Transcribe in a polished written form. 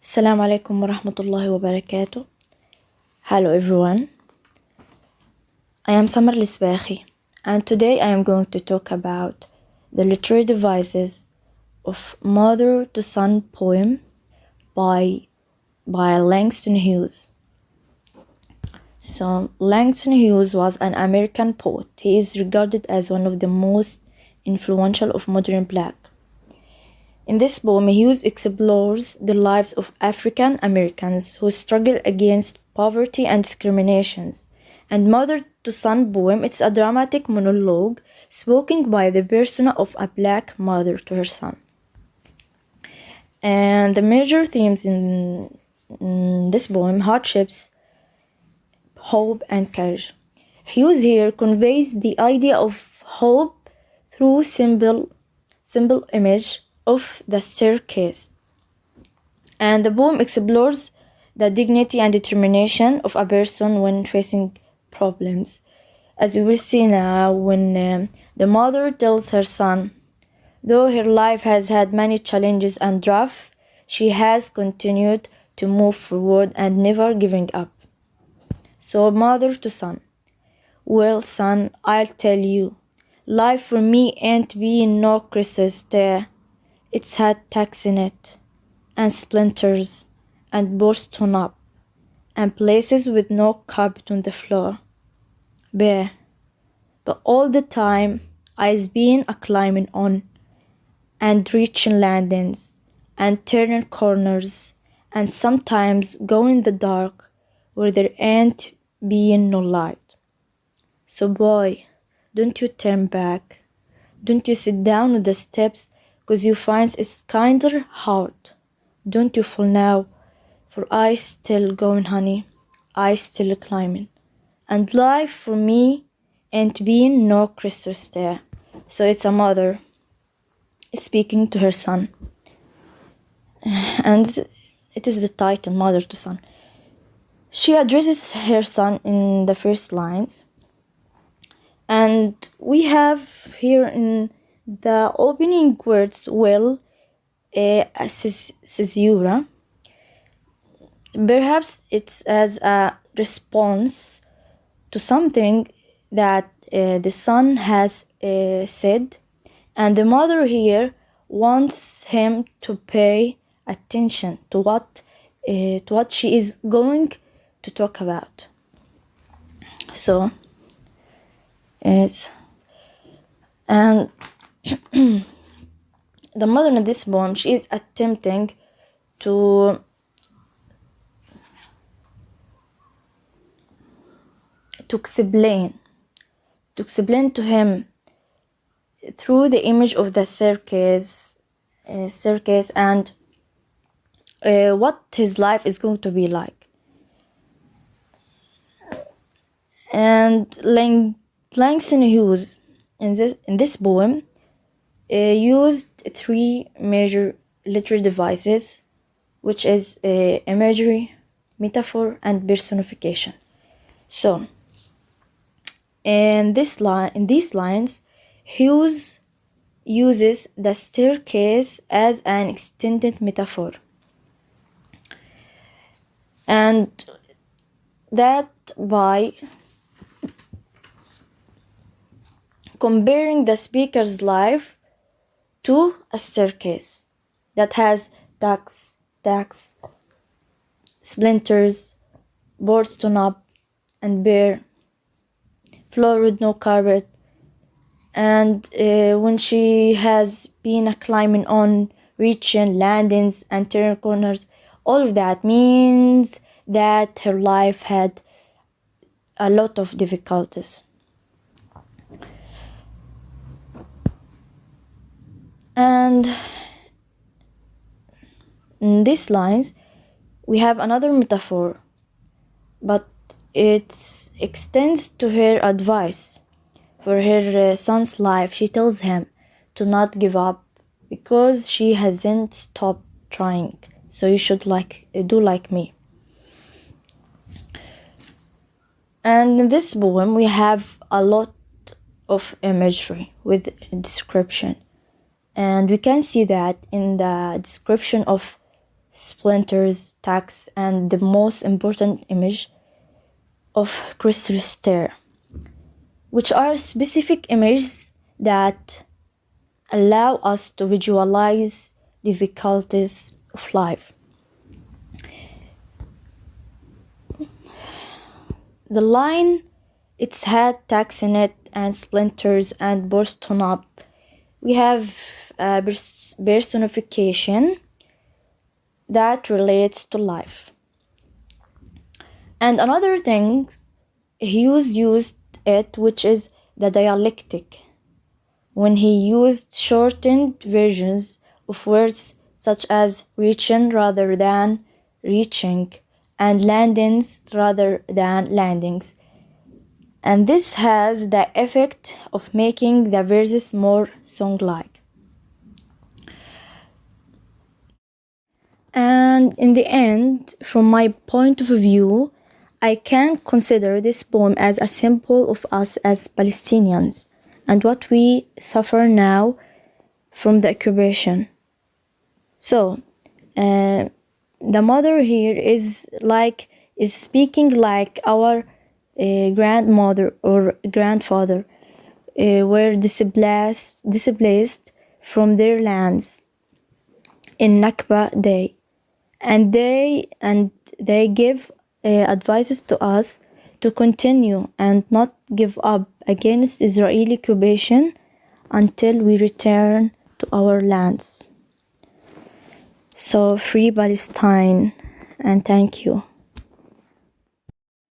Assalamu alaikum wa rahmatullahi wa barakatuh. Hello everyone. I am Samar Alsibakhi, and today I am going to talk about the literary devices of Mother to Son poem by Langston Hughes. So Langston Hughes was an American poet. He is regarded as one of the most influential of modern Black. In this poem, Hughes explores the lives of African Americans who struggle against poverty and discriminations. And Mother to Son poem, it's a dramatic monologue spoken by the persona of a Black mother to her son. And the major themes in this poem: hardships, hope, and courage. Hughes here conveys the idea of hope through simple image of the staircase. And the poem explores the dignity and determination of a person when facing problems. As we will see now, when the mother tells her son, though her life has had many challenges and rough, she has continued to move forward and never giving up. So mother to son: well, son, I'll tell you, life for me ain't been no crystal stair. It's had tacks in it, and splinters, and boards torn up, and places with no carpet on the floor. Bare. But all the time I's been a climbing on, and reaching landings, and turning corners, and sometimes going in the dark where there ain't been no light. So boy, don't you turn back. Don't you sit down on the steps, 'cause you find it's kinder hard. Don't you fall now, for I still going, honey. I still climbing. And life for me ain't been no crystal stair. So it's a mother speaking to her son. And it is the title, Mother to Son. She addresses her son in the first lines. And we have here in the opening words, well, caesura. Perhaps it's as a response to something that the son has said, and the mother here wants him to pay attention to what she is going to talk about. So it's and the mother in this poem, she is attempting to explain to him through the image of the staircase and what his life is going to be like. And Langston Hughes in this poem used three major literary devices, which is imagery, metaphor, and personification. So in these lines, Hughes uses the staircase as an extended metaphor, and that by comparing the speaker's life to a staircase that has tacks, splinters, boards torn up, and bare, floor with no carpet. And when she has been climbing on, reaching landings and turning corners, all of that means that her life had a lot of difficulties. And in these lines, we have another metaphor, but it extends to her advice for her son's life. She tells him to not give up because she hasn't stopped trying. So you should do like me. And in this poem, we have a lot of imagery with description. And we can see that in the description of splinters, tacks, and the most important image of Christ, which are specific images that allow us to visualize difficulties of life. The line, it's had tacks in it and splinters and bursting up. We have a personification that relates to life. And another thing, Hughes used it, which is the dialectic, when he used shortened versions of words such as reaching rather than reaching, and landings rather than landings. And this has the effect of making the verses more song-like. And in the end, from my point of view, I can consider this poem as a symbol of us as Palestinians and what we suffer now from the occupation. So, the mother here is speaking like our grandmother or grandfather were displaced from their lands in Nakba Day, and they give advices to us to continue and not give up against Israeli occupation until we return to our lands. So free Palestine, and thank you.